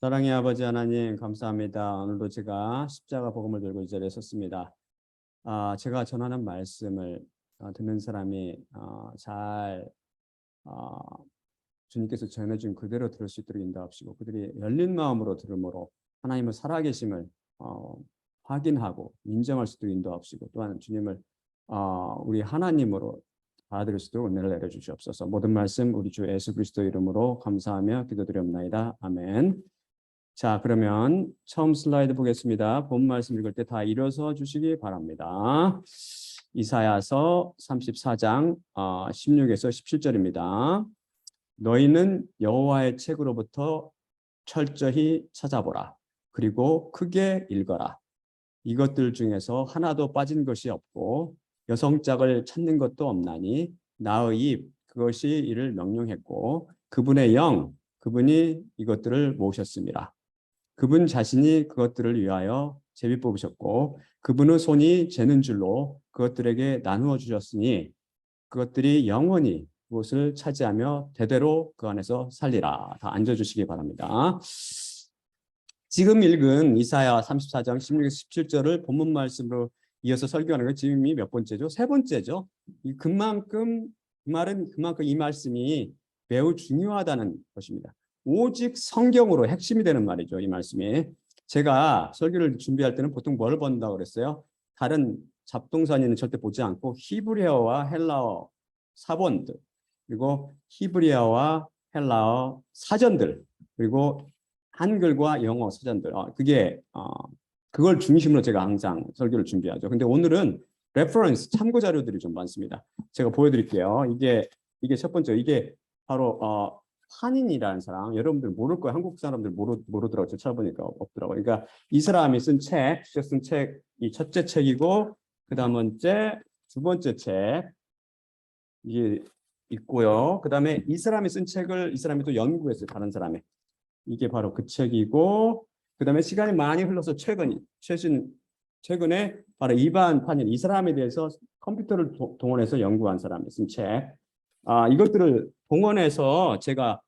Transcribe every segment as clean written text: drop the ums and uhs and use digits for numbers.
사랑의 아버지 하나님 감사합니다. 오늘도 제가 십자가 복음을 들고 이 자리에 섰습니다. 제가 전하는 말씀을 듣는 사람이 잘 주님께서 전해준 그대로 들을 수 있도록 인도하시고 그들이 열린 마음으로 들음으로 하나님의 살아계심을 확인하고 인정할 수 있도록 인도하시고 또한 주님을 우리 하나님으로 받아들일 수 있도록 은혜를 내려주시옵소서. 모든 말씀 우리 주 예수 그리스도 이름으로 감사하며 기도드리옵나이다. 아멘. 자, 그러면 처음 슬라이드 보겠습니다. 본 말씀 읽을 때 다 일어서 주시기 바랍니다. 이사야서 34장 16에서 17절입니다. 너희는 여호와의 책으로부터 철저히 찾아보라. 그리고 크게 읽어라. 이것들 중에서 하나도 빠진 것이 없고 여성짝을 찾는 것도 없나니 나의 입 그것이 이를 명령했고 그분의 영 그분이 이것들을 모으셨습니다. 그분 자신이 그것들을 위하여 제비 뽑으셨고 그분의 손이 재는 줄로 그것들에게 나누어 주셨으니 그것들이 영원히 그곳을 차지하며 대대로 그 안에서 살리라. 다 앉아주시기 바랍니다. 지금 읽은 이사야 34장 16에서 17절을 본문 말씀으로 이어서 설교하는 건 지금이 몇 번째죠? 세 번째죠. 그만큼 이 말씀이 매우 중요하다는 것입니다. 오직 성경으로 핵심이 되는 말이죠. 이 말씀이. 제가 설교를 준비할 때는 보통 뭘 본다고 그랬어요? 다른 잡동사니는 절대 보지 않고 히브리어와 헬라어 사본들 그리고 히브리어와 헬라어 사전들 그리고 한글과 영어 사전들 그걸 중심으로 제가 항상 설교를 준비하죠. 근데 오늘은 레퍼런스 참고 자료들이 좀 많습니다. 제가 보여드릴게요. 이게 첫 번째 이게 바로 한인이라는 사람, 여러분들 모를 거예요. 한국 사람들 모르더라고요. 저 찾아보니까 없더라고요. 그러니까 이 사람이 쓴 책, 이 첫째 책이고, 그 두 번째 책, 이게 있고요. 그 다음에 이 사람이 쓴 책을 이 사람이 또 연구했어요. 다른 사람이. 이게 바로 그 책이고, 그 다음에 시간이 많이 흘러서 최근에 바로 이반 판일, 이 사람에 대해서 컴퓨터를 동원해서 연구한 사람이 쓴 책. 이것들을 동원해서 제가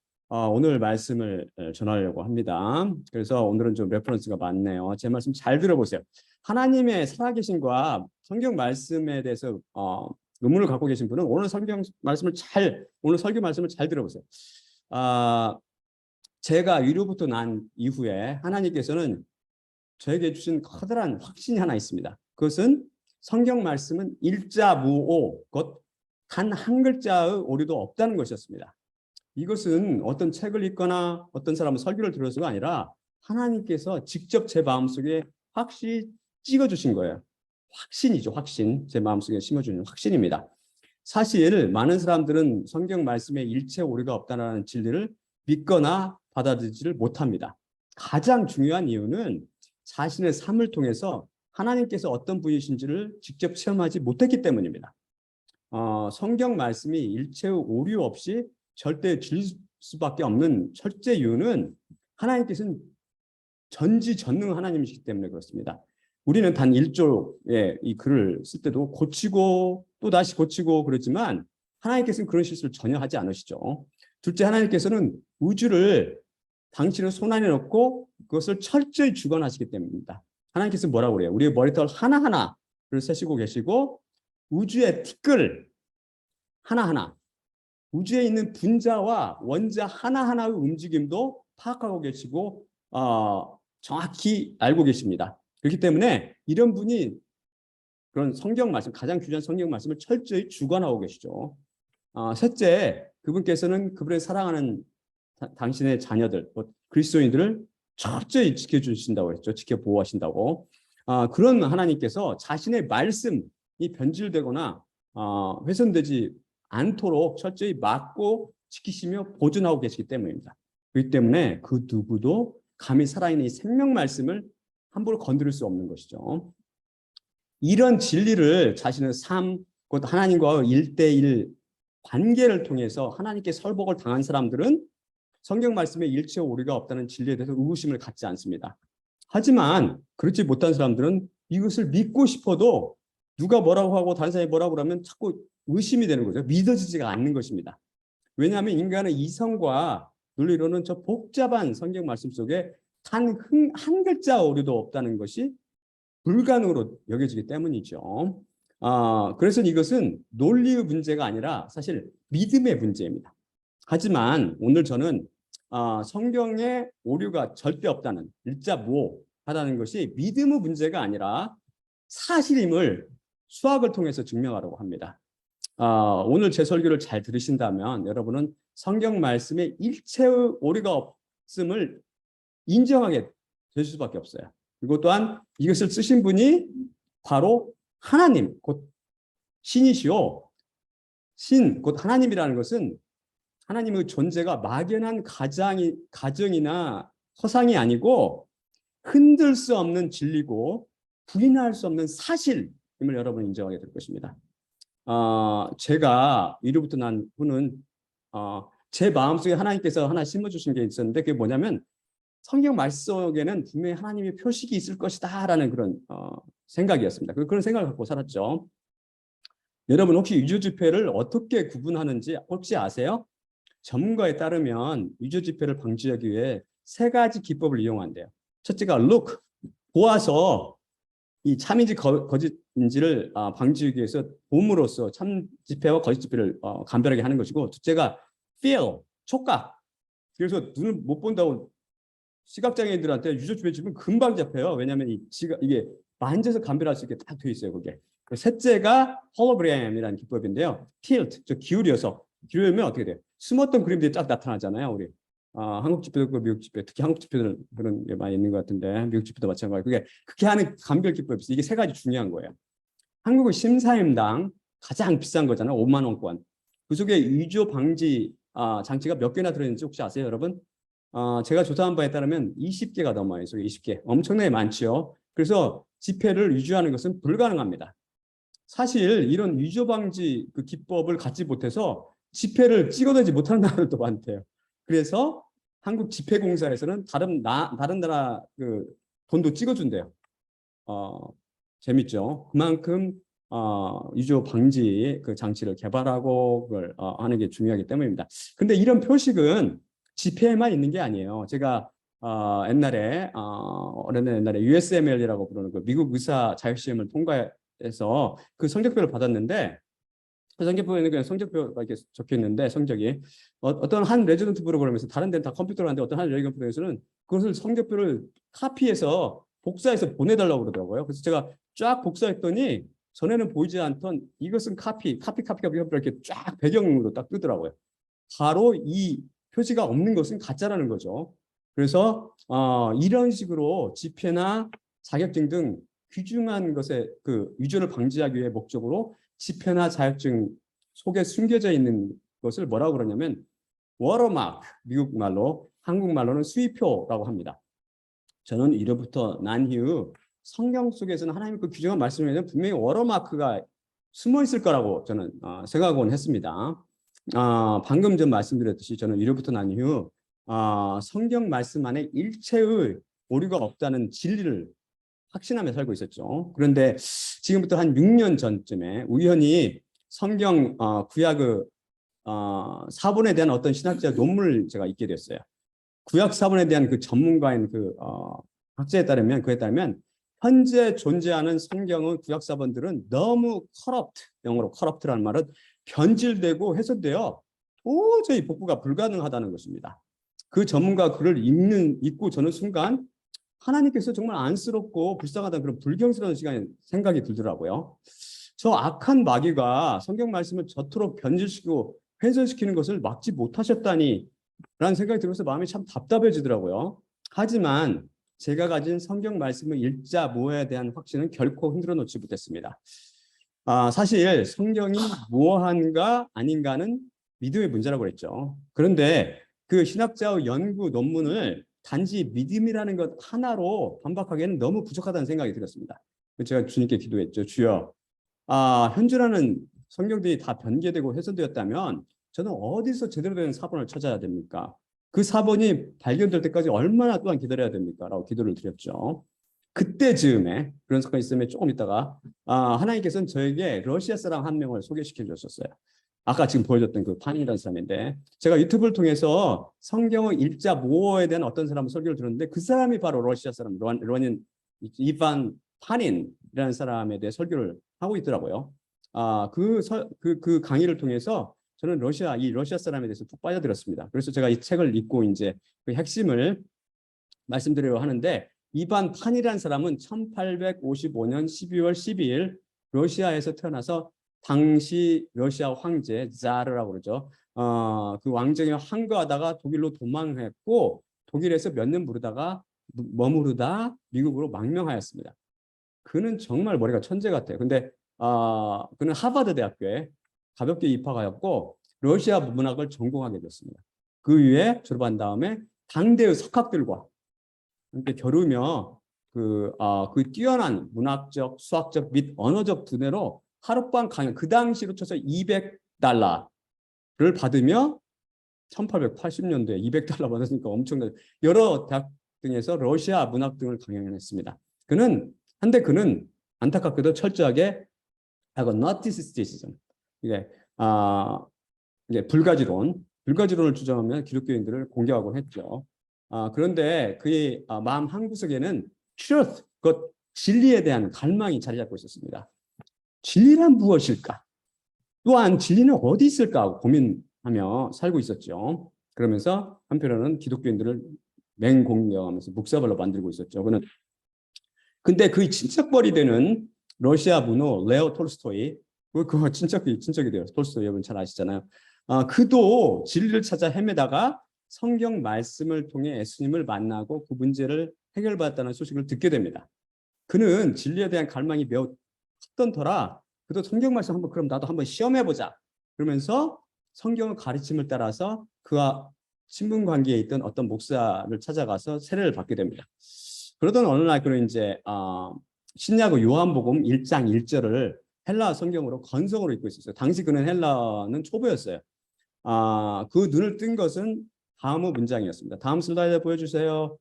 오늘 말씀을 전하려고 합니다. 그래서 오늘은 좀 레퍼런스가 많네요. 제 말씀 잘 들어보세요. 하나님의 살아계심과 성경 말씀에 대해서 의문을 갖고 계신 분은 오늘 설교 말씀을 잘 들어보세요. 제가 위로부터 난 이후에 하나님께서는 저에게 주신 커다란 확신이 하나 있습니다. 그것은 성경 말씀은 일자무오, 곧 단 한 글자의 오류도 없다는 것이었습니다. 이것은 어떤 책을 읽거나 어떤 사람은 설교를 들어서가 아니라 하나님께서 직접 제 마음속에 확실히 찍어주신 거예요. 확신이죠, 확신. 제 마음속에 심어주는 확신입니다. 사실 많은 사람들은 성경 말씀에 일체 오류가 없다는 진리를 믿거나 받아들이지를 못합니다. 가장 중요한 이유는 자신의 삶을 통해서 하나님께서 어떤 분이신지를 직접 체험하지 못했기 때문입니다. 성경 말씀이 일체의 오류 없이 절대 질 수밖에 없는 첫째 이유는 하나님께서는 전지전능 하나님이시기 때문에 그렇습니다. 우리는 단 1조의 이 글을 쓸 때도 고치고 또 다시 고치고 그러지만 하나님께서는 그런 실수를 전혀 하지 않으시죠. 둘째, 하나님께서는 우주를 당신의 손 안에 넣고 그것을 철저히 주관하시기 때문입니다. 하나님께서 뭐라고 그래요? 우리의 머리털 하나하나를 세시고 계시고 우주의 티끌 하나하나, 우주에 있는 분자와 원자 하나하나의 움직임도 파악하고 계시고 정확히 알고 계십니다. 그렇기 때문에 이런 분이 그런 성경 말씀, 가장 귀한 성경 말씀을 철저히 주관하고 계시죠. 셋째, 그분께서는 그분의 사랑하는 당신의 자녀들, 그리스도인들을 철저히 지켜주신다고 했죠. 지켜보호하신다고. 그런 하나님께서 자신의 말씀이 변질되거나 훼손되지 않도록 철저히 막고 지키시며 보존하고 계시기 때문입니다. 그렇기 때문에 그 누구도 감히 살아있는 이 생명 말씀을 함부로 건드릴 수 없는 것이죠. 이런 진리를 자신의 삶, 곧 하나님과의 1대1 관계를 통해서 하나님께 설복을 당한 사람들은 성경 말씀에 일체 오류가 없다는 진리에 대해서 의구심을 갖지 않습니다. 하지만 그렇지 못한 사람들은 이것을 믿고 싶어도 누가 뭐라고 하고 다른 사람이 뭐라고 하면 자꾸 의심이 되는 거죠. 믿어지지가 않는 것입니다. 왜냐하면 인간의 이성과 논리로는 저 복잡한 성경 말씀 속에 한 글자 오류도 없다는 것이 불가능으로 여겨지기 때문이죠. 그래서 이것은 논리의 문제가 아니라 사실 믿음의 문제입니다. 하지만 오늘 저는 성경에 오류가 절대 없다는 일자무오하다는 것이 믿음의 문제가 아니라 사실임을 수학을 통해서 증명하려고 합니다. 오늘 제 설교를 잘 들으신다면 여러분은 성경 말씀에 일체의 오류가 없음을 인정하게 될 수밖에 없어요. 그리고 또한 이것을 쓰신 분이 바로 하나님, 곧 신이시오. 신, 곧 하나님이라는 것은 하나님의 존재가 막연한 가정이나 허상이 아니고 흔들 수 없는 진리고 부인할 수 없는 사실임을 여러분 인정하게 될 것입니다. 제가 이로부터 난 후는 제 마음속에 하나님께서 하나 심어주신 게 있었는데 그게 뭐냐면 성경 말씀 속에는 분명히 하나님의 표식이 있을 것이다라는 그런 생각이었습니다. 그런 생각을 갖고 살았죠. 여러분 혹시 유조집회를 어떻게 구분하는지 혹시 아세요? 전문가에 따르면 유조집회를 방지하기 위해 세 가지 기법을 이용한대요. 첫째가 look, 보아서 이 참인지 거짓인지를 방지하기 위해서 봄으로써 참 집회와 거짓 집회를 감별하게 하는 것이고, 둘째가 feel, 촉각. 그래서 눈을 못 본다고 시각장애인들한테 유조집회 주면 금방 잡혀요. 왜냐하면 이게 만져서 감별할 수 있게 딱 돼 있어요. 그게. 셋째가 홀로그램이라는 기법인데요. tilt, 기울이면 어떻게 돼요? 숨었던 그림들이 쫙 나타나잖아요. 우리 한국 집회도 그렇고 미국 집회, 특히 한국 집회는 그런 게 많이 있는 것 같은데 미국 집회도 마찬가지고 그게 하는 감별 기법이 있어요. 이게 세 가지 중요한 거예요. 한국의 심사임당 가장 비싼 거잖아요. 5만 원권. 그 속에 위조 방지 장치가 몇 개나 들어있는지 혹시 아세요, 여러분? 제가 조사한 바에 따르면 20개가 넘어요. 속에 20개. 엄청나게 많죠. 그래서 집회를 유지하는 것은 불가능합니다. 사실 이런 위조 방지 그 기법을 갖지 못해서 집회를 찍어내지 못하는 나라들도 많대요. 그래서 한국 집회공사에서는 다른 나라 그 돈도 찍어준대요. 재밌죠. 그만큼 위조 방지 그 장치를 개발하고 그걸 하는 게 중요하기 때문입니다. 근데 이런 표식은 집회에만 있는 게 아니에요. 제가 오래된 옛날에 USML이라고 부르는 그 미국 의사 자격시험을 통과해서 그 성적표를 받았는데 그 성적표에는 그냥 성적표가 이렇게 적혀 있는데 성적이 어떤 한 레지던트 프로그램에서 다른 데는 다 컴퓨터로 하는데 어떤 한 레지던트 프로그램에서는 그것을 성적표를 카피해서 복사해서 보내달라고 그러더라고요. 그래서 제가 쫙 복사했더니 전에는 보이지 않던 이것은 카피가 이렇게 쫙 배경으로 딱 뜨더라고요. 바로 이 표지가 없는 것은 가짜라는 거죠. 그래서 이런 식으로 집회나 자격증 등 귀중한 것의 그 위조를 방지하기 위해 목적으로 집회나 자격증 속에 숨겨져 있는 것을 뭐라고 그러냐면 워터마크, 미국 말로, 한국말로는 수의표라고 합니다. 저는 이로부터 난 이후 성경 속에서는 하나님 그 규정한 말씀에는 분명히 워터마크가 숨어 있을 거라고 저는 생각하곤 했습니다. 방금 전 말씀드렸듯이 저는 이로부터 난 이후 성경 말씀 안에 일체의 오류가 없다는 진리를 확신하며 살고 있었죠. 그런데 지금부터 한 6년 전쯤에 우연히 성경 구약의 사본에 대한 어떤 신학자 논문을 제가 읽게 됐어요. 구약 사본에 대한 그 전문가인 그 학자에 따르면 그에 따르면 현재 존재하는 성경의 구약 사본들은 너무 영어로 corrupt라는 말은 변질되고 훼손되어 도저히 복구가 불가능하다는 것입니다. 그 전문가 글을 읽고 저는 순간 하나님께서 정말 안쓰럽고 불쌍하다는 그런 불경스러운 생각이 들더라고요. 저 악한 마귀가 성경 말씀을 저토록 변질시키고 훼손시키는 것을 막지 못하셨다니 라는 생각이 들면서 마음이 참 답답해지더라고요. 하지만 제가 가진 성경 말씀의 일자무오에 대한 확신은 결코 흔들어 놓지 못했습니다. 사실 성경이 무오한가 아닌가는 믿음의 문제라고 그랬죠. 그런데 그 신학자의 연구 논문을 단지 믿음이라는 것 하나로 반박하기에는 너무 부족하다는 생각이 들었습니다. 제가 주님께 기도했죠. 주여, 현존하는 성경들이 다 변개되고 훼손되었다면 저는 어디서 제대로 된 사본을 찾아야 됩니까? 그 사본이 발견될 때까지 얼마나 또한 기다려야 됩니까? 라고 기도를 드렸죠. 그때 즈음에 그런 사건이 있으면 조금 있다가 하나님께서는 저에게 러시아 사람 한 명을 소개시켜 주셨어요. 아까 지금 보여줬던 그 판이라는 사람인데 제가 유튜브를 통해서 성경의 일자 모어에 대한 어떤 사람 설교를 들었는데 그 사람이 바로 러시아 사람 런인 이반 파닌이라는 사람에 대해 설교를 하고 있더라고요. 그 강의를 통해서 저는 이 러시아 사람에 대해서 푹 빠져들었습니다. 그래서 제가 이 책을 읽고 이제 그 핵심을 말씀드리려고 하는데 이반 판이라는 사람은 1855년 12월 12일 러시아에서 태어나서 당시 러시아 황제 자르라고 그러죠. 그 왕정에 항거하다가 독일로 도망했고 독일에서 몇 년 머무르다 미국으로 망명하였습니다. 그는 정말 머리가 천재 같아요. 근데 그는 하버드 대학교에 가볍게 입학하였고 러시아 문학을 전공하게 됐습니다. 그 이후에 졸업한 다음에 당대의 석학들과 함께 겨루며 그 뛰어난 문학적, 수학적 및 언어적 두뇌로 하룻밤 강의, 그 당시로 쳐서 $200를 받으며 1880년도에 $200 받았으니까 엄청나게 여러 대학 등에서 러시아 문학 등을 강연했습니다. 그는 안타깝게도 철저하게 Gnosticism, 이게 불가지론을 주장하며 기독교인들을 공격하곤 했죠. 그런데 그의 마음 한구석에는 truth, 그 진리에 대한 갈망이 자리 잡고 있었습니다. 진리란 무엇일까? 또한 진리는 어디 있을까 하고 고민하며 살고 있었죠. 그러면서 한편으로는 기독교인들을 맹공격하면서 묵사발로 만들고 있었죠. 근데 그 친척벌이 되는 러시아 문호 레오 톨스토이, 그거 친척이 돼요. 톨스토이 여러분 잘 아시잖아요. 그도 진리를 찾아 헤매다가 성경 말씀을 통해 예수님을 만나고 그 문제를 해결받았다는 소식을 듣게 됩니다. 그는 진리에 대한 갈망이 매우 컸던 터라 그도 성경 말씀 그럼 나도 한번 시험해보자. 그러면서 성경의 가르침을 따라서 그와 친분 관계에 있던 어떤 목사를 찾아가서 세례를 받게 됩니다. 그러던 어느 날 그는 이제 신약의 요한복음 1장 1절을 헬라 성경으로 건성으로 읽고 있었어요. 당시 그는 헬라는 초보였어요. 그 눈을 뜬 것은 다음의 문장이었습니다. 다음 슬라이드 보여주세요.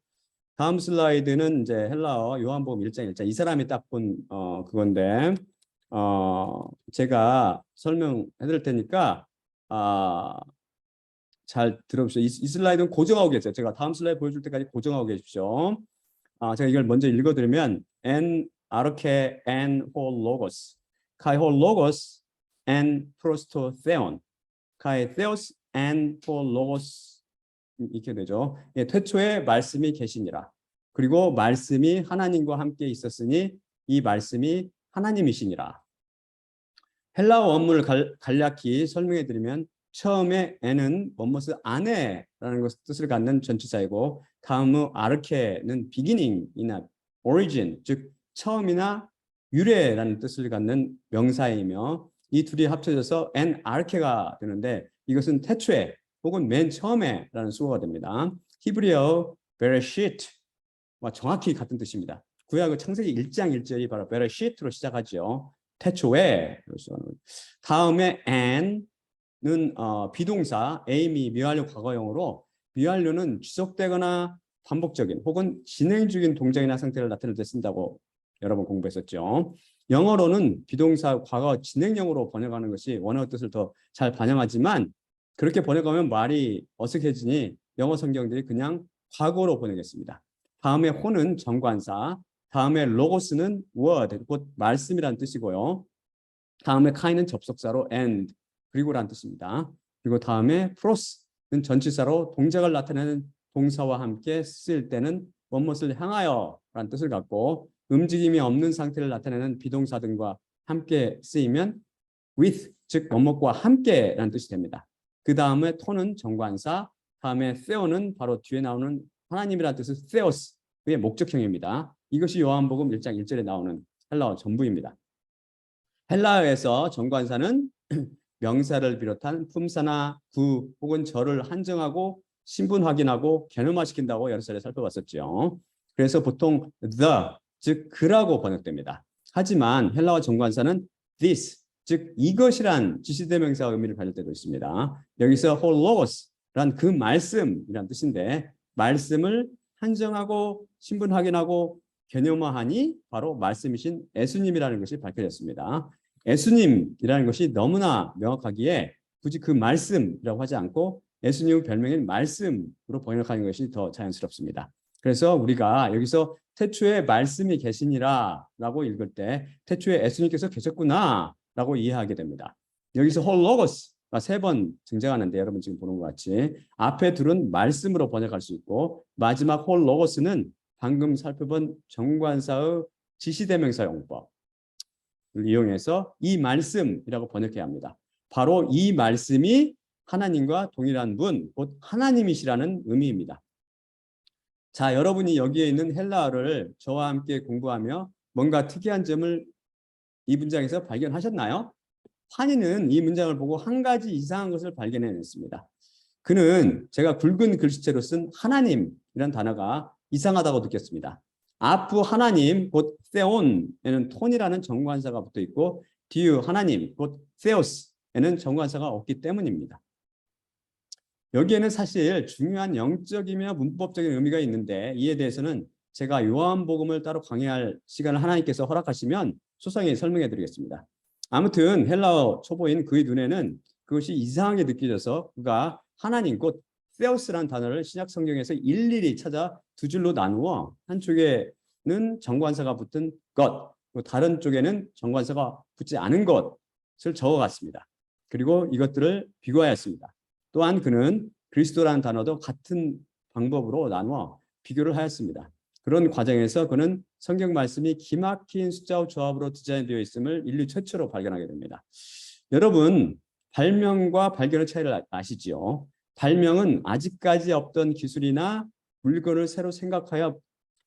다음 슬라이드는 이제 헬라어 요한복음 1장 1절. 이 사람이 딱 본 그건데 제가 설명해 드릴 테니까 잘 들어보세요. 이 슬라이드는 고정하고 계세요. 제가 다음 슬라이드 보여줄 때까지 고정하고 계십시오. 제가 이걸 먼저 읽어드리면 en arche en ho logos kai ho logos en prosto theon kai theos en ho logos 이렇게 되죠. 예, 태초에 말씀이 계시니라. 그리고 말씀이 하나님과 함께 있었으니 이 말씀이 하나님이시니라. 헬라어 원문을 간략히 설명해 드리면 처음에 n은 무엇을 안에라는 것을 뜻을 갖는 전치사이고 다음의 아르케는 beginning이나 origin, 즉 처음이나 유래라는 뜻을 갖는 명사이며 이 둘이 합쳐져서 en 아르케가 되는데 이것은 태초에 혹은 맨 처음에라는 수어가 됩니다. 히브리어 베레시트와 정확히 같은 뜻입니다. 구약의 창세기 1장 1절이 바로 베레시트로 시작하죠. 태초에. 다음에 an는 비동사 aim이 미완료 과거형으로 미완료는 지속되거나 반복적인 혹은 진행 중인 동작이나 상태를 나타낼 때 쓴다고 여러 번 공부했었죠. 영어로는 비동사 과거 진행형으로 번역하는 것이 원어의 뜻을 더 잘 반영하지만 그렇게 번역하면 말이 어색해지니 영어 성경들이 그냥 과거로 번역했습니다. 다음에 호는 정관사, 다음에 로고스는 word, 곧 말씀이라는 뜻이고요. 다음에 카이는 접속사로 and, 그리고라는 뜻입니다. 그리고 다음에 프로스는 전치사로 동작을 나타내는 동사와 함께 쓸 때는 무엇을 향하여라는 뜻을 갖고 움직임이 없는 상태를 나타내는 비동사 등과 함께 쓰이면 with, 즉 무엇과 함께라는 뜻이 됩니다. 그 다음에 토는 정관사, 다음에 theo는 바로 뒤에 나오는 하나님이라는 뜻의 theos의 목적형입니다. 이것이 요한복음 1장 1절에 나오는 헬라어 전부입니다. 헬라어에서 정관사는 명사를 비롯한 품사나 구 혹은 절을 한정하고 신분 확인하고 개념화시킨다고 여러 차례 살펴봤었죠. 그래서 보통 the, 즉 그라고 번역됩니다. 하지만 헬라어 정관사는 this, 즉 이것이란 지시대명사 의미를 가질 때도 있습니다. 여기서 hologos란 그 말씀이란 뜻인데 말씀을 한정하고 신분 확인하고 개념화하니 바로 말씀이신 예수님이라는 것이 밝혀졌습니다. 예수님이라는 것이 너무나 명확하기에 굳이 그 말씀이라고 하지 않고 예수님의 별명인 말씀으로 번역하는 것이 더 자연스럽습니다. 그래서 우리가 여기서 태초에 말씀이 계시니라 라고 읽을 때 태초에 예수님께서 계셨구나 라고 이해하게 됩니다. 여기서 홀로고스가 3번 등장하는데 여러분 지금 보는 것 같이 앞에 둘은 말씀으로 번역할 수 있고 마지막 홀로고스는 방금 살펴본 정관사의 지시대명사 용법을 이용해서 이 말씀이라고 번역해야 합니다. 바로 이 말씀이 하나님과 동일한 분, 곧 하나님이시라는 의미입니다. 자, 여러분이 여기에 있는 헬라어를 저와 함께 공부하며 뭔가 특이한 점을 이 문장에서 발견하셨나요? 환희는 이 문장을 보고 한 가지 이상한 것을 발견해냈습니다. 그는 제가 굵은 글씨체로 쓴 하나님이라는 단어가 이상하다고 느꼈습니다. 아프 하나님, 곧 세온에는 톤이라는 정관사가 붙어 있고 디유 하나님, 곧 세오스에는 정관사가 없기 때문입니다. 여기에는 사실 중요한 영적이며 문법적인 의미가 있는데 이에 대해서는 제가 요한복음을 따로 강의할 시간을 하나님께서 허락하시면 소상히 설명해 드리겠습니다. 아무튼 헬라어 초보인 그의 눈에는 그것이 이상하게 느껴져서 그가 하나님 곧 세우스라는 단어를 신약 성경에서 일일이 찾아 2줄로 나누어 한쪽에는 정관사가 붙은 것, 다른 쪽에는 정관사가 붙지 않은 것을 적어갔습니다. 그리고 이것들을 비교하였습니다. 또한 그는 그리스도라는 단어도 같은 방법으로 나누어 비교를 하였습니다. 그런 과정에서 그는 성경 말씀이 기막힌 숫자와 조합으로 디자인되어 있음을 인류 최초로 발견하게 됩니다. 여러분, 발명과 발견의 차이를 아시지요? 발명은 아직까지 없던 기술이나 물건을 새로 생각하여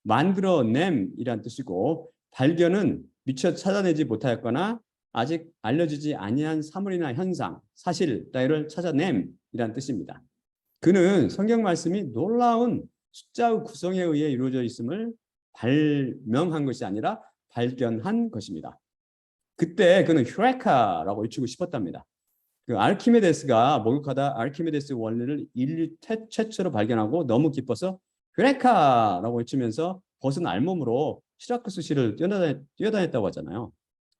만들어냄이란 뜻이고 발견은 미처 찾아내지 못하였거나 아직 알려지지 아니한 사물이나 현상, 사실 따위를 찾아냄이란 뜻입니다. 그는 성경 말씀이 놀라운 숫자의 구성에 의해 이루어져 있음을 발명한 것이 아니라 발견한 것입니다. 그때 그는 휴레카라고 외치고 싶었답니다. 그 아르키메데스가 목욕하다 아르키메데스 원리를 인류 최초로 발견하고 너무 기뻐서 휴레카라고 외치면서 벗은 알몸으로 시라쿠스시를 뛰어다녔다고 하잖아요.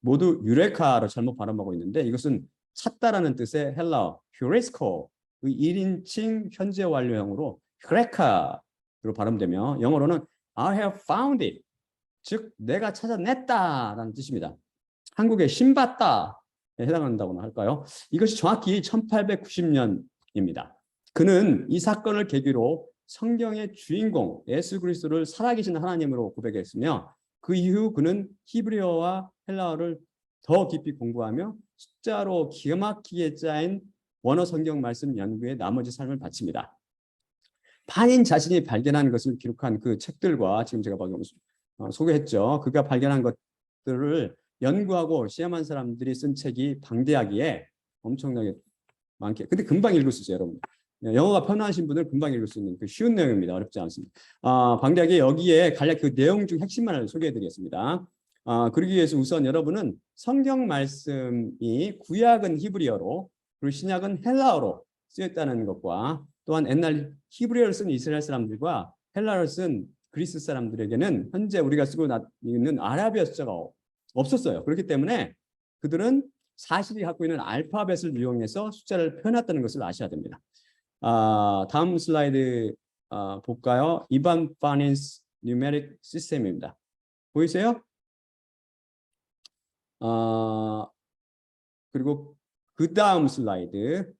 모두 유레카로 잘못 발음하고 있는데 이것은 찾다라는 뜻의 헬라어 휴레스코의 1인칭 현재 완료형으로 휴레카로 발음되며 영어로는 I have found it, 즉 내가 찾아냈다라는 뜻입니다. 한국의 신봤다에 해당한다고나 할까요? 이것이 정확히 1890년입니다. 그는 이 사건을 계기로 성경의 주인공 예수 그리스도를 살아계신 하나님으로 고백했으며 그 이후 그는 히브리어와 헬라어를 더 깊이 공부하며 숫자로 기가 막히게 짜인 원어 성경 말씀 연구에 나머지 삶을 바칩니다. 판인 자신이 발견한 것을 기록한 그 책들과 지금 제가 방금 소개했죠. 그가 발견한 것들을 연구하고 시험한 사람들이 쓴 책이 방대하기에 엄청나게 많게. 근데 금방 읽을 수 있어요, 여러분. 영어가 편하신 분들 금방 읽을 수 있는 그 쉬운 내용입니다. 어렵지 않습니다. 방대하게 여기에 간략 그 내용 중 핵심만을 소개해드리겠습니다. 그러기 위해서 우선 여러분은 성경 말씀이 구약은 히브리어로 그리고 신약은 헬라어로 쓰였다는 것과 또한 옛날 히브리어를 쓴 이스라엘 사람들과 헬라어를 쓴 그리스 사람들에게는 현재 우리가 쓰고 있는 아라비아 숫자가 없었어요. 그렇기 때문에 그들은 사실이 갖고 있는 알파벳을 이용해서 숫자를 표현했다는 것을 아셔야 됩니다. 다음 슬라이드 볼까요? 이반 파닌스 뉴메릭 시스템입니다. 보이세요? 그리고 그 다음 슬라이드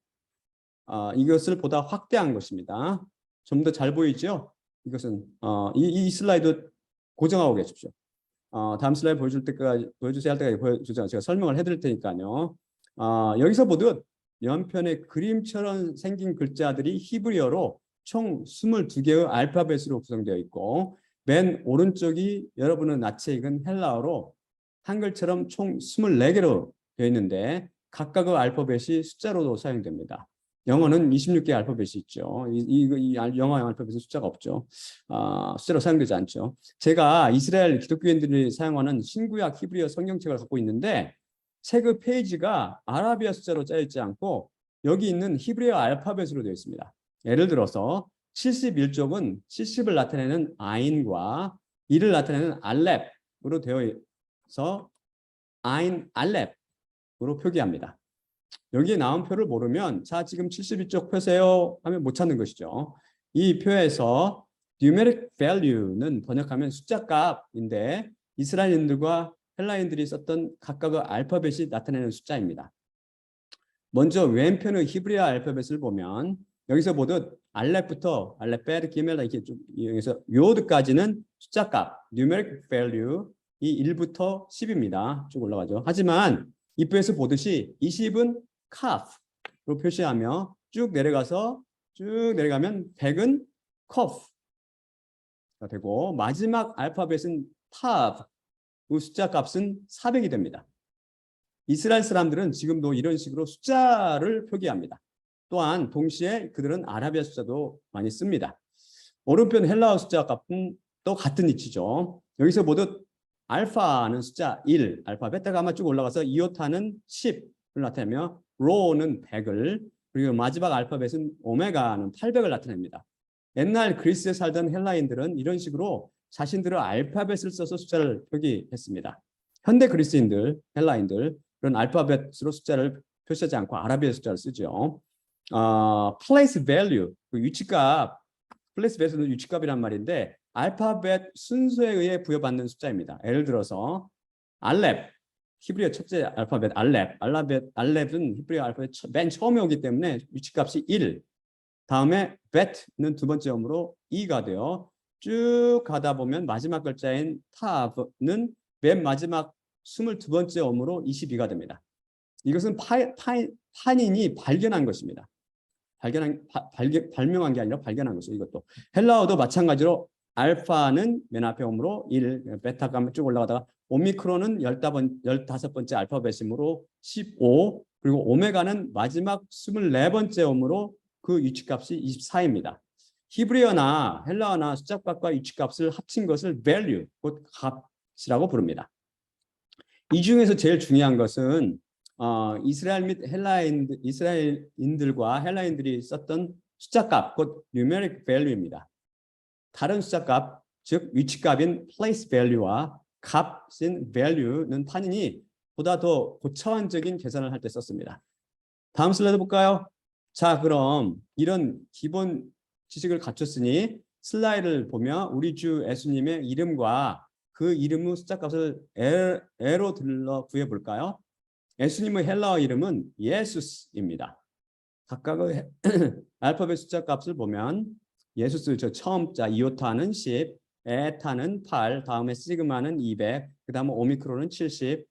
이것을 보다 확대한 것입니다. 좀 더 잘 보이죠? 이것은 이 슬라이드 고정하고 계십시오. 다음 슬라이드 보여주세요 할 때까지 보여주세요. 제가 설명을 해드릴 테니까요. 여기서 보듯 연편의 그림처럼 생긴 글자들이 히브리어로 총 22개의 알파벳으로 구성되어 있고 맨 오른쪽이 여러분은 낯에 익은 헬라어로 한글처럼 총 24개로 되어 있는데 각각의 알파벳이 숫자로도 사용됩니다. 영어는 26개의 알파벳이 있죠. 이 영어 알파벳은 숫자가 없죠. 숫자로 사용되지 않죠. 제가 이스라엘 기독교인들이 사용하는 신구약 히브리어 성경책을 갖고 있는데 책의 페이지가 아라비아 숫자로 짜여있지 않고 여기 있는 히브리어 알파벳으로 되어 있습니다. 예를 들어서 71쪽은 70을 나타내는 아인과 1을 나타내는 알렙으로 되어 있어 아인 알렙으로 표기합니다. 여기에 나온 표를 모르면 자 지금 72쪽 펴세요 하면 못 찾는 것이죠. 이 표에서 numeric value는 번역하면 숫자 값인데 이스라엘인들과 헬라인들이 썼던 각각의 알파벳이 나타내는 숫자입니다. 먼저 왼편의 히브리어 알파벳을 보면 여기서 보듯 알렙부터 알렙, 기멜 이렇게 쭉 이용해서 요드까지는 숫자 값, numeric value 이 1부터 10입니다. 쭉 올라가죠. 하지만 이 표에서 보듯이 20은 카프로 표시하며 쭉 내려가면 100은 커프가 되고 마지막 알파벳은 탑, 그 숫자 값은 400이 됩니다. 이스라엘 사람들은 지금도 이런 식으로 숫자를 표기합니다. 또한 동시에 그들은 아라비아 숫자도 많이 씁니다. 오른편 헬라어 숫자 값은 또 같은 위치죠. 여기서 보듯 알파는 숫자 1, 알파, 베타가 아마 쭉 올라가서 이오타는 10을 나타내며 로는 100을 그리고 마지막 알파벳은 오메가는 800을 나타냅니다. 옛날 그리스에 살던 헬라인들은 이런 식으로 자신들의 알파벳을 써서 숫자를 표기했습니다. 현대 그리스인들, 헬라인들 그런 알파벳으로 숫자를 표시하지 않고 아라비아 숫자를 쓰죠. place value, 그 위치값, place value는 위치값이란 말인데 알파벳 순서에 의해 부여받는 숫자입니다. 예를 들어서 알렙, 히브리어 첫째 알파벳 알렙은 히브리어 알파벳 맨 처음에 오기 때문에 위치값이 1, 다음에 bet는 두 번째 음으로 2가 되어 쭉 가다 보면 마지막 글자인 탑은 맨 마지막 22번째 음으로 22가 됩니다. 이것은 판인이 발견한 것입니다. 발명한 게 아니라 발견한 것이죠. 이것도 헬라어도 마찬가지로 알파는 맨 앞에 음으로 1, 베타가 쭉 올라가다가 오미크론은 15번째 알파벳이므로 15, 그리고 오메가는 마지막 24번째 음으로 그 위치값이 24입니다. 히브리어나 헬라어나 숫자값과 위치값을 합친 것을 value, 곧 값이라고 부릅니다. 이 중에서 제일 중요한 것은 이스라엘인들과 헬라인들이 썼던 숫자값, 곧 numeric value입니다. 다른 숫자값, 즉 위치값인 place value와 값인 value는 판인이 보다 더 고차원적인 계산을 할 때 썼습니다. 다음 슬라이드 볼까요? 자, 그럼 이런 기본 지식을 갖췄으니 슬라이드를 보면 우리 주 예수님의 이름과 그 이름의 숫자값을 에로 들러 구해볼까요? 예수님의 헬라어 이름은 예수스입니다. 각각의 알파벳 숫자 값을 보면 예수스 저 처음 자 이오타는 10, 에타는 8, 다음에 시그마는 200, 그 다음에 오미크론은 70,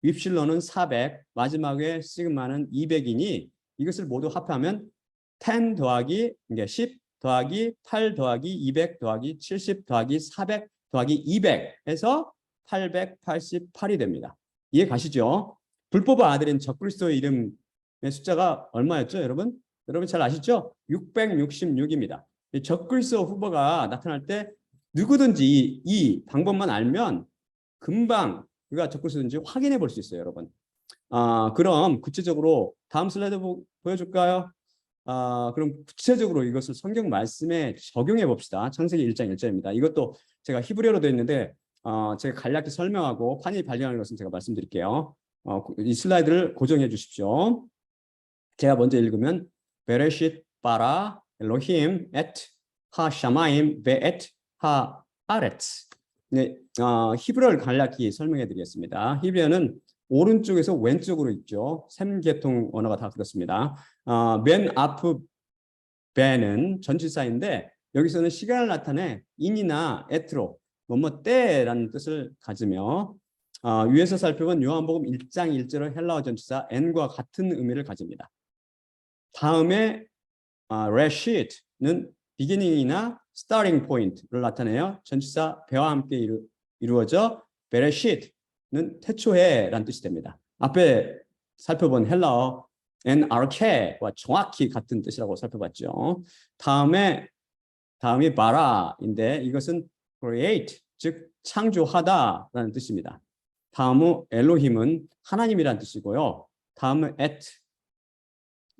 윕실론은 400, 마지막에 시그마는 200이니 이것을 모두 합하면 10 더하기 10 더하기 8 더하기 200 더하기 70 더하기 400 더하기 200 해서 888이 됩니다. 이해 가시죠? 불법의 아들인 적그리스도의 이름의 숫자가 얼마였죠, 여러분? 여러분 잘 아시죠? 666입니다. 적그리스도 후보가 나타날 때 누구든지 이 방법만 알면 금방 그가 적그리스도인지 확인해 볼 수 있어요, 여러분. 그럼 구체적으로 다음 슬라이드 보여줄까요? 그럼 구체적으로 이것을 성경 말씀에 적용해 봅시다. 창세기 1장 1절입니다. 이것도 제가 히브리어로 되어 있는데 제가 간략히 설명하고 판이 발견하는 것은 제가 말씀드릴게요. 이 슬라이드를 고정해 주십시오. 제가 먼저 읽으면 베레쉿 바라 엘로힘 엣 하 샤마임 베엣 하 아레츠. 네, 히브리어를 간략히 설명해 드리겠습니다. 히브리어는 오른쪽에서 왼쪽으로 있죠. 셈계통 언어가 다 그렇습니다. 맨 앞의 베는 전치사인데 여기서는 시간을 나타내 인이나 에트로 뭐뭐 때라는 뜻을 가지며 위에서 살펴본 요한복음 1장 1절의 헬라어 전치사 n과 같은 의미를 가집니다. 다음에 레시트는 beginning이나 starting point를 나타내요. 전치사 배와 함께 이루어져 베레시트는 태초에라는 뜻이 됩니다. 앞에 살펴본 헬라어 엔아르케와 정확히 같은 뜻이라고 살펴봤죠. 다음이 바라인데 이것은 create, 즉 창조하다라는 뜻입니다. 다음은 엘로힘은 하나님이라는 뜻이고요. 다음은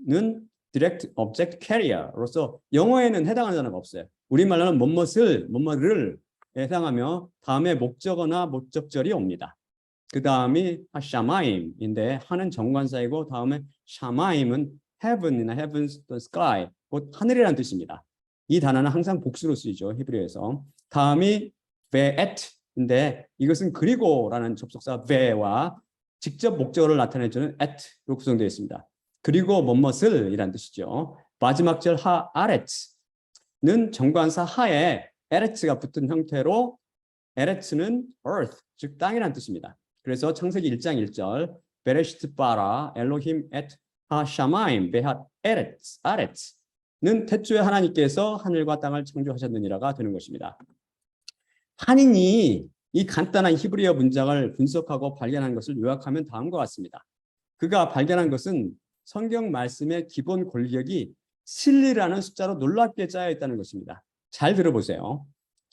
at는 direct object carrier로서 영어에는 해당하는 단어가 없어요. 우리말로는 뭐뭐를 해당하며 다음에 목적어나 목적절이 옵니다. 그 다음이 하샤마임인데 하는 정관사이고 다음에 샤마임은 heaven이나 heavens, the sky, 곧 하늘이라는 뜻입니다. 이 단어는 항상 복수로 쓰이죠. 히브리어에서. 다음이 ve'et인데 이것은 그리고라는 접속사 ve와 직접 목적어를 나타내주는 at로 구성되어 있습니다. 그리고 뭐뭇을 이란 뜻이죠. 마지막 절 하아레츠는 정관사 하에 에레츠가 붙은 형태로 에레츠는 earth, 즉 땅이라는 뜻입니다. 그래서 창세기 1장 1절 베레시트 바라 엘로힘 엣 하샤마임 베핫 에레츠 아레츠는 태초에 하나님께서 하늘과 땅을 창조하셨느니라가 되는 것입니다. 한인이 이 간단한 히브리어 문장을 분석하고 발견한 것을 요약하면 다음과 같습니다. 그가 발견한 것은 성경 말씀의 기본 권력이 7이라는 숫자로 놀랍게 짜여 있다는 것입니다. 잘 들어보세요.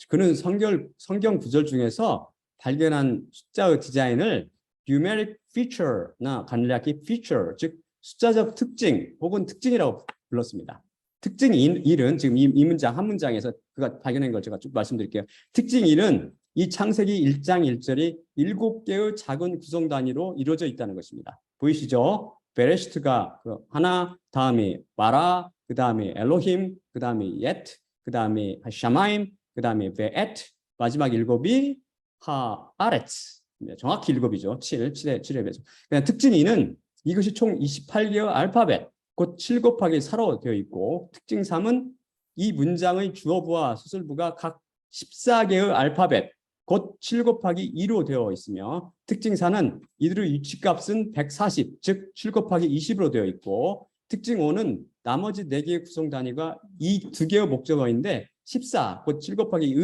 그는 성경 구절 중에서 발견한 숫자의 디자인을 numeric feature나 간략히 feature, 즉 숫자적 특징 혹은 특징이라고 불렀습니다. 특징 1은 지금 이 문장 한 문장에서 그가 발견한 걸 제가 쭉 말씀드릴게요. 특징 1은 이 창세기 1장 1절이 7개의 작은 구성 단위로 이루어져 있다는 것입니다. 보이시죠? 베레시트가 하나, 다음이 마라, 그 다음에 엘로힘, 그 다음에 옅, 그 다음에 샤마임, 그 다음에 베엣, 마지막 7이 하아레츠. 정확히 7이죠. 7의 배속. 특징 2는 이것이 총 28개의 알파벳, 곧 7 곱하기 4로 되어 있고, 특징 3은 이 문장의 주어부와 수술부가 각 14개의 알파벳, 곧 7 곱하기 2로 되어 있으며, 특징 4는 이들의 위치값은 140, 즉 7 곱하기 20으로 되어 있고, 특징 5는 나머지 4개의 구성 단위가 이 2개의 목적어인데 14, 곧 7 곱하기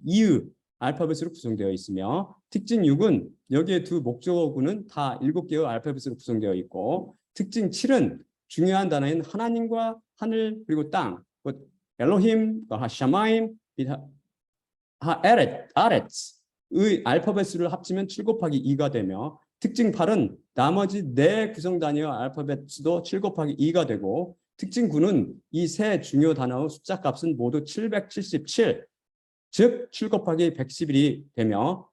2의 알파벳으로 구성되어 있으며, 특징 6은 여기에 두 목적어구는 다 7개의 알파벳으로 구성되어 있고, 특징 7은 중요한 단어인 하나님과 하늘 그리고 땅, 곧 엘로힘, 하샤마임, 아레츠의 알파벳을 합치면 7 곱하기 2가 되며, 특징 8은 나머지 4 구성 단위의 알파벳 수도 7 곱하기 2가 되고, 특징 9는 이 세 중요 단어의 숫자 값은 모두 777, 즉 7 곱하기 111이 되며,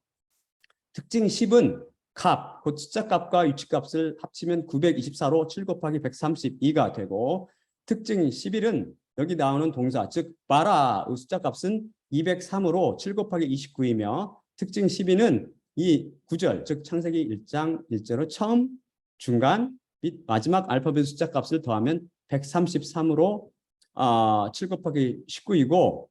특징 10은 값, 곧 숫자 값과 위치 값을 합치면 924로 7 곱하기 132가 되고, 특징 11은 여기 나오는 동사, 즉 바라의 숫자 값은 203으로 7 곱하기 29이며, 특징 12는 이 구절, 즉 창세기 1장 1절의 처음, 중간 및 마지막 알파벳 숫자 값을 더하면 133으로 7 곱하기 19이고,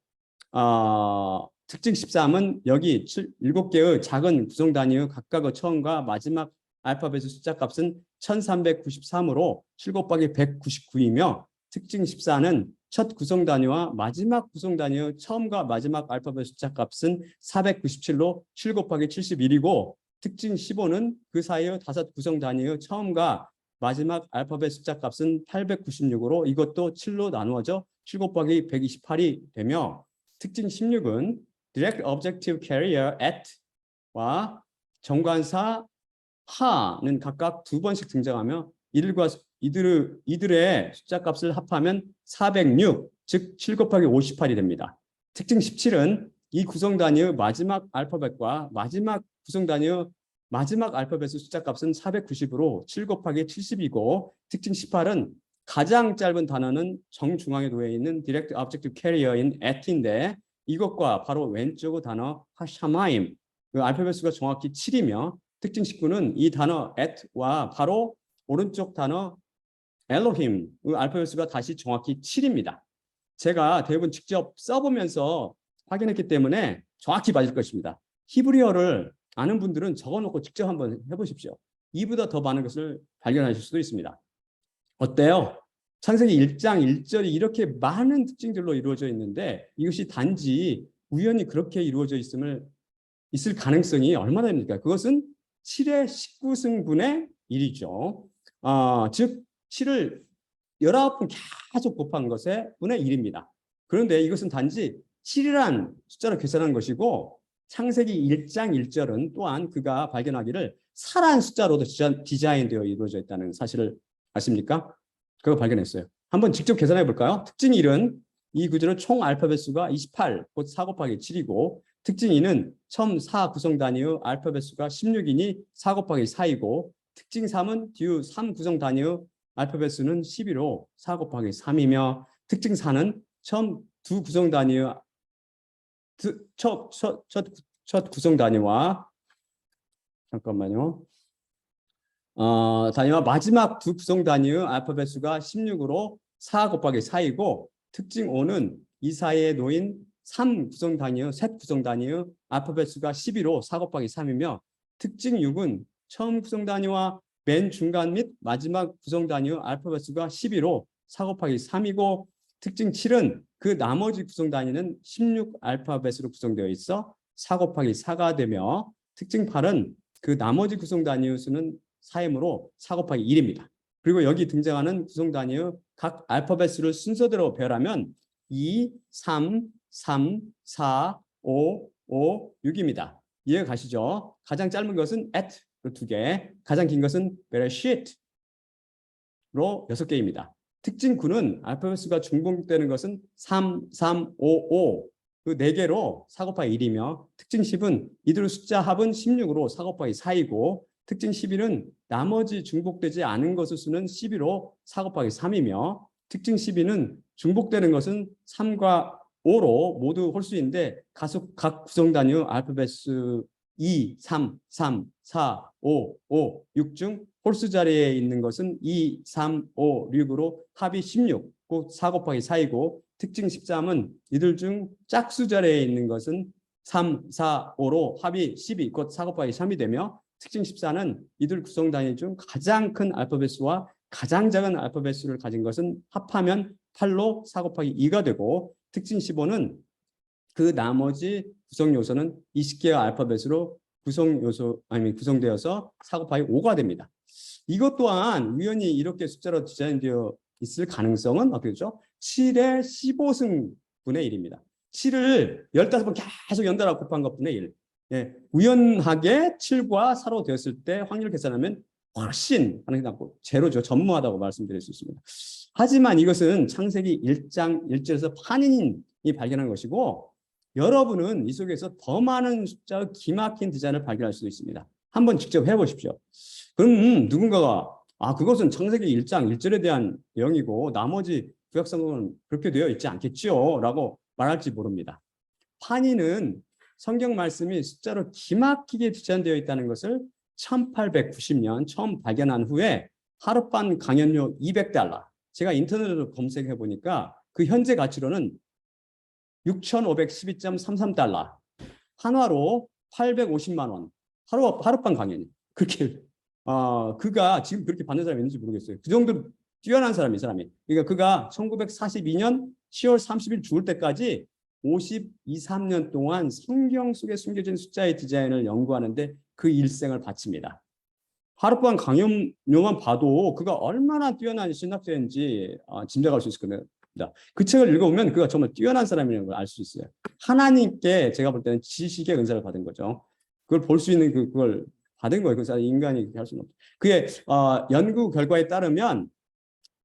특징 13은 여기 7개의 작은 구성 단위의 각각의 처음과 마지막 알파벳의 숫자 값은 1393으로 7 곱하기 199이며, 특징 14는 첫 구성 단위와 마지막 구성 단위의 처음과 마지막 알파벳 숫자 값은 497로 7 곱하기 71이고, 특징 15는 그 사이의 5 구성 단위의 처음과 마지막 알파벳 숫자 값은 896으로 이것도 7로 나누어져 7 곱하기 128이 되며, 특징 16은 direct objective carrier at와 정관사 하는 각각 2번씩 등장하며 이들의 숫자 값을 합하면 406, 즉 7 곱하기 58이 됩니다. 특징 17은 이 구성 단위의 마지막 알파벳과 마지막 구성 단위의 마지막 알파벳의 숫자 값은 490으로 7 곱하기 70이고, 특징 18은 가장 짧은 단어는 정중앙에 놓여 있는 direct objective carrier인 at인데, 이것과 바로 왼쪽의 단어 하샤마임, 그 알파벳 수가 정확히 7이며, 특징 19는 이 단어 at와 바로 오른쪽 단어 엘로힘, 그 알파벳 수가 다시 정확히 7입니다. 제가 대부분 직접 써보면서 확인했기 때문에 정확히 맞을 것입니다. 히브리어를 아는 분들은 적어놓고 직접 한번 해보십시오. 이보다 더 많은 것을 발견하실 수도 있습니다. 어때요? 창세기 1장 1절이 이렇게 많은 특징들로 이루어져 있는데 이것이 단지 우연히 그렇게 이루어져 있을 가능성이 얼마나 됩니까? 그것은 7의 19승분의 1이죠. 즉 7을 19번 계속 곱한 것의 분의 1입니다. 그런데 이것은 단지 7이란 숫자로 계산한 것이고, 창세기 1장 1절은 또한 그가 발견하기를 4란 숫자로도 디자인되어 이루어져 있다는 사실을 아십니까? 그거 발견했어요. 한번 직접 계산해 볼까요? 특징 1은 이 구절의 총 알파벳 수가 28, 곧 4 곱하기 7이고, 특징 2는 처음 4 구성 단위의 알파벳 수가 16이니 4 곱하기 4이고 특징 3은 뒤의 3 구성 단위의 알파벳 수는 12로 4 곱하기 3이며 특징 4는 처음 두 구성 단위의 첫 구성 단위와 잠깐만요. 단위와 마지막 두 구성 단위의 알파벳 수가 16으로 4 곱하기 4이고 특징 5는 이 사이에 놓인 3 구성 단위의 셋 구성 단위의 알파벳 수가 12로 4 곱하기 3이며 특징 6은 처음 구성 단위와 맨 중간 및 마지막 구성 단위의 알파벳 수가 12로 4 곱하기 3이고 특징 7은 그 나머지 구성 단위는 16 알파벳으로 구성되어 있어 4 곱하기 4가 되며 특징 8은 그 나머지 구성 단위의 수는 4이므로 4 곱하기 1입니다. 그리고 여기 등장하는 구성 단위의 각 알파벳 수를 순서대로 배열하면 2, 3, 3, 4, 5, 5, 6입니다. 이해 가시죠? 가장 짧은 것은 at 그 2개, 가장 긴 것은 bereshit로 6개입니다. 특징 9는 알파벳 수가 중복되는 것은 3, 3, 5, 5 그 4개로 4 곱하기 1이며 특징 10은 이들 숫자 합은 16으로 4 곱하기 4이고 특징 11은 나머지 중복되지 않은 것의 수는 12로 4 곱하기 3이며 특징 12는 중복되는 것은 3과 5로 모두 홀수인데 각 구성 단위의 알파벳 수 2, 3, 3, 4, 5, 5, 6 중 홀수 자리에 있는 것은 2, 3, 5, 6으로 합이 16, 곧 4 곱하기 4이고 특징 13은 이들 중 짝수 자리에 있는 것은 3, 4, 5로 합이 12, 곧 4 곱하기 3이 되며 특징 14는 이들 구성 단위 중 가장 큰 알파벳 수와 가장 작은 알파벳 수를 가진 것은 합하면 8로 4 곱하기 2가 되고 특징 15는 그 나머지 구성 요소는 20개의 알파벳으로 구성되어서 4 곱하기 5가 됩니다. 이것 또한 우연히 이렇게 숫자로 디자인되어 있을 가능성은 어떻게 되죠? 7의 15승분의 1입니다. 7을 15번 계속 연달아 곱한 것분의 1. 예, 우연하게 7과 4로 되었을 때 확률 계산하면 훨씬 가능성이 낮고 제로죠. 전무하다고 말씀드릴 수 있습니다. 하지만 이것은 창세기 1장 1절에서 판인이 발견한 것이고 여러분은 이 속에서 더 많은 숫자의 기막힌 디자인을 발견할 수도 있습니다. 한번 직접 해보십시오. 그럼 누군가가 그것은 창세기 1장 1절에 대한 내용이고 나머지 구약성경은 그렇게 되어 있지 않겠지요? 라고 말할지 모릅니다. 판인은 성경 말씀이 숫자로 기막히게 디자인되어 있다는 것을 1890년 처음 발견한 후에 하룻밤 강연료 $200, 제가 인터넷으로 검색해 보니까 그 현재 가치로는 6,512.33달러, 한화로 850만 원, 하룻밤 강연이 그렇게 그가 지금 그렇게 받는 사람이 있는지 모르겠어요. 그 정도로 뛰어난 사람이 이 사람이. 그러니까 그가 1942년 10월 30일 죽을 때까지 52, 3년 동안 성경 속에 숨겨진 숫자의 디자인을 연구하는데 그 일생을 바칩니다. 하룻밤 강연료만 봐도 그가 얼마나 뛰어난 신학자인지 짐작할 수 있을 겁니다. 그 책을 읽어보면 그가 정말 뛰어난 사람이라는 걸 알 수 있어요. 하나님께 제가 볼 때는 지식의 은사를 받은 거죠. 그걸 볼 수 있는 그걸 받은 거예요. 그래서 인간이 그렇게 할 수는 없죠. 그의 연구 결과에 따르면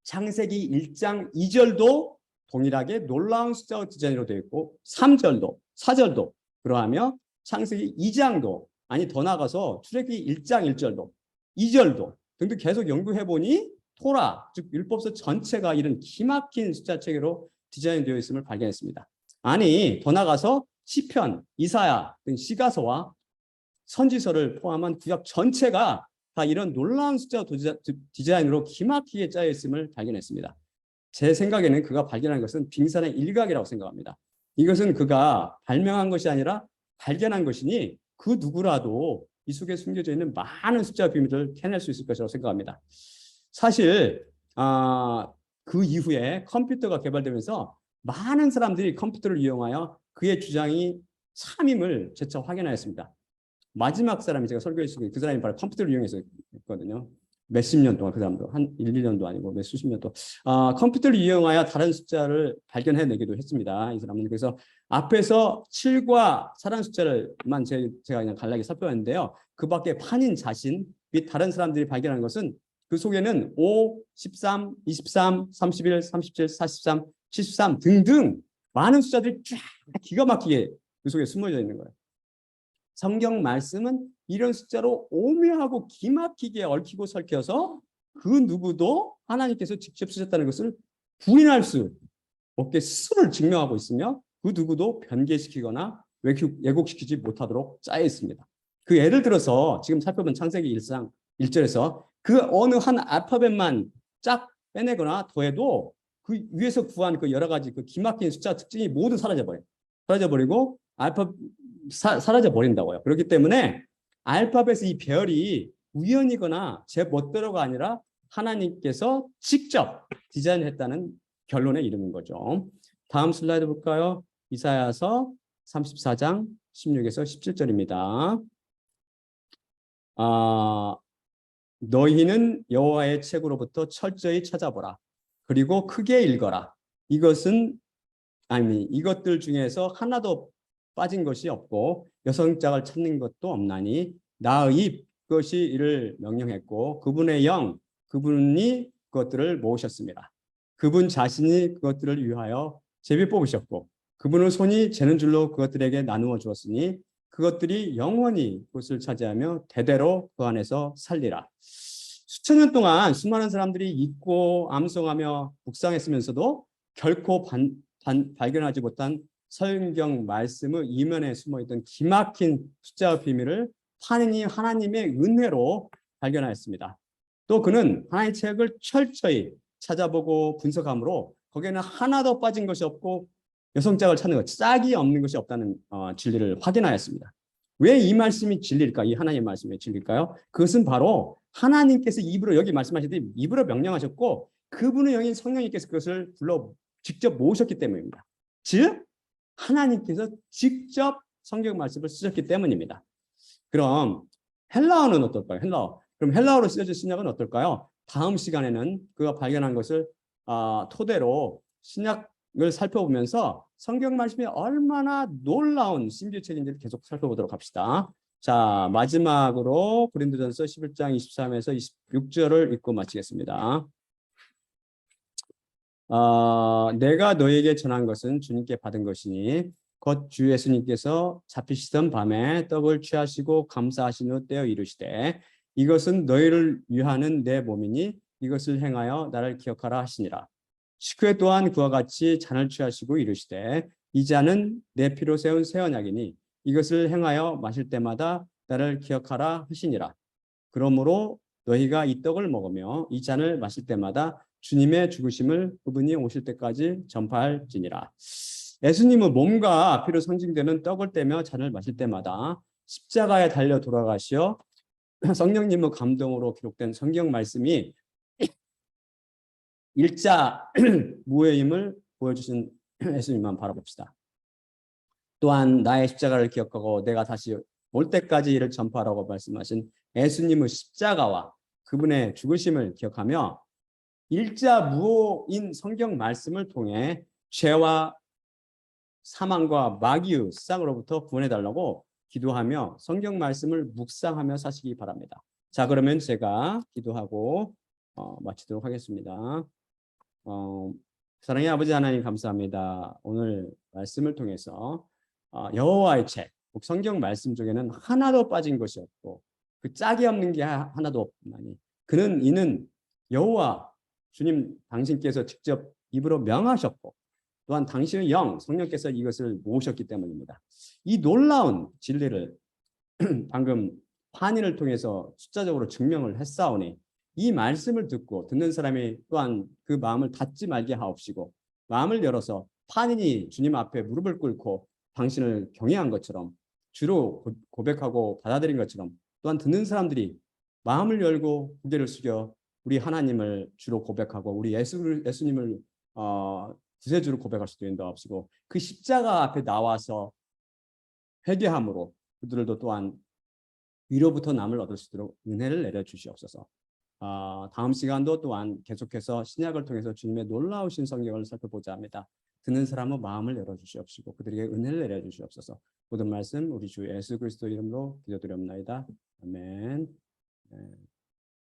창세기 1장 2절도 동일하게 놀라운 숫자와 디자인으로 되어 있고 3절도 4절도 그러하며 창세기 2장도 아니 더 나가서 출애굽기 1장 1절도 2절도 등등 계속 연구해보니 토라 즉 율법서 전체가 이런 기막힌 숫자 체계로 디자인되어 있음을 발견했습니다. 아니 더 나가서 시편, 이사야 등 시가서와 선지서를 포함한 구약 전체가 다 이런 놀라운 숫자 디자인으로 기막히게 짜여 있음을 발견했습니다. 제 생각에는 그가 발견한 것은 빙산의 일각이라고 생각합니다. 이것은 그가 발명한 것이 아니라 발견한 것이니 그 누구라도 이 속에 숨겨져 있는 많은 숫자 비밀을 캐낼 수 있을 것이라고 생각합니다. 사실 그 이후에 컴퓨터가 개발되면서 많은 사람들이 컴퓨터를 이용하여 그의 주장이 참임을 재차 확인하였습니다. 마지막 사람이 제가 설교했을 때 그 사람이 바로 컴퓨터를 이용해서 했거든요. 몇십 년 동안 그 사람도 한 1, 2년도 아니고 몇 수십 년 동안 컴퓨터를 이용하여 다른 숫자를 발견해내기도 했습니다. 이 사람은 그래서 앞에서 7과 사람 숫자를만 제가 그냥 간략히 살펴봤는데요. 그 밖에 판인 자신 및 다른 사람들이 발견한 것은 그 속에는 5, 13, 23, 31, 37, 43, 73 등등 많은 숫자들이 쫙 기가 막히게 그 속에 숨어져 있는 거예요. 성경 말씀은 이런 숫자로 오묘하고 기막히게 얽히고 설켜서 그 누구도 하나님께서 직접 쓰셨다는 것을 부인할 수 없게 스스로를 증명하고 있으며 그 누구도 변개시키거나 왜곡시키지 못하도록 짜여 있습니다. 그 예를 들어서 지금 살펴본 창세기 1장 1절에서 그 어느 한 알파벳만 쫙 빼내거나 더해도 그 위에서 구한 그 여러 가지 그 기막힌 숫자 특징이 모두 사라져버려요. 사라져버리고 사라져버린다고요. 그렇기 때문에 알파벳의 이 별이 우연이거나 제 멋대로가 아니라 하나님께서 직접 디자인했다는 결론에 이르는 거죠. 다음 슬라이드 볼까요? 이사야서 34장 16에서 17절입니다. 너희는 여호와의 책으로부터 철저히 찾아보라. 그리고 크게 읽어라. 이것들 중에서 하나도 빠진 것이 없고 여성짝을 찾는 것도 없나니 나의 것이 이를 명령했고 그분의 영 그분이 그것들을 모으셨습니다. 그분 자신이 그것들을 위하여 제비 뽑으셨고 그분의 손이 재는 줄로 그것들에게 나누어 주었으니 그것들이 영원히 그것을 차지하며 대대로 그 안에서 살리라. 수천 년 동안 수많은 사람들이 읽고 암송하며 묵상했으면서도 결코 발견하지 못한 성경 말씀의 이면에 숨어있던 기막힌 숫자의 비밀을 판인이 하나님의 은혜로 발견하였습니다. 또 그는 하나님의 책을 철저히 찾아보고 분석함으로 거기에는 하나도 빠진 것이 없고 여성짝을 찾는 것, 짝이 없는 것이 없다는 진리를 확인하였습니다. 왜 이 말씀이 진리일까? 이 하나님의 말씀이 진리일까요? 그것은 바로 하나님께서 입으로 여기 말씀하셨듯이 입으로 명령하셨고 그분의 영인 성령님께서 그것을 불러 직접 모으셨기 때문입니다. 즉 하나님께서 직접 성경 말씀을 쓰셨기 때문입니다. 그럼 헬라어는 어떨까요? 그럼 헬라어로 쓰여진 신약은 어떨까요? 다음 시간에는 그가 발견한 것을 토대로 신약을 살펴보면서 성경 말씀이 얼마나 놀라운 신비책인지를 계속 살펴보도록 합시다. 자, 마지막으로 고린도전서 11장 23에서 26절을 읽고 마치겠습니다. 내가 너에게 전한 것은 주님께 받은 것이니 곧 주 예수님께서 잡히시던 밤에 떡을 취하시고 감사하신 후 떼어 이르시되 이것은 너희를 위하는 내 몸이니 이것을 행하여 나를 기억하라 하시니라. 식후에 또한 그와 같이 잔을 취하시고 이르시되 이 잔은 내 피로 세운 새 언약이니 이것을 행하여 마실 때마다 나를 기억하라 하시니라. 그러므로 너희가 이 떡을 먹으며 이 잔을 마실 때마다 주님의 죽으심을 그분이 오실 때까지 전파할지니라. 예수님은 몸과 피로 상징되는 떡을 떼며 잔을 마실 때마다 십자가에 달려 돌아가시어 성령님의 감동으로 기록된 성경 말씀이 일자 무해임을 보여주신 예수님만 바라봅시다. 또한 나의 십자가를 기억하고 내가 다시 올 때까지 이를 전파하라고 말씀하신 예수님의 십자가와 그분의 죽으심을 기억하며 일자무오인 성경 말씀을 통해 죄와 사망과 마귀의 세상으로부터 구원해달라고 기도하며 성경 말씀을 묵상하며 사시기 바랍니다. 자, 그러면 제가 기도하고 마치도록 하겠습니다. 사랑의 아버지 하나님 감사합니다. 오늘 말씀을 통해서 여호와의 책, 성경 말씀 중에는 하나도 빠진 것이 없고 그 짝이 없는 게 하나도 없나니 이는 여호와 주님 당신께서 직접 입으로 명하셨고 또한 당신의 영 성령께서 이것을 모으셨기 때문입니다. 이 놀라운 진리를 방금 판인을 통해서 숫자적으로 증명을 했사오니 이 말씀을 듣고 듣는 사람이 또한 그 마음을 닫지 말게 하옵시고 마음을 열어서 판인이 주님 앞에 무릎을 꿇고 당신을 경외한 것처럼 주로 고백하고 받아들인 것처럼 또한 듣는 사람들이 마음을 열고 고개를 숙여 우리 하나님을 주로 고백하고 우리 예수님을 구세주로 고백할 수도 있는 없이고 그 십자가 앞에 나와서 회개함으로 그들도 또한 위로부터 남을 얻을 수 있도록 은혜를 내려주시옵소서. 다음 시간도 또한 계속해서 신약을 통해서 주님의 놀라우신 성경을 살펴보자 합니다. 듣는 사람은 마음을 열어주시옵시고 그들에게 은혜를 내려주시옵소서. 모든 말씀 우리 주 예수 그리스도 이름으로 기도드리옵나이다. 아멘.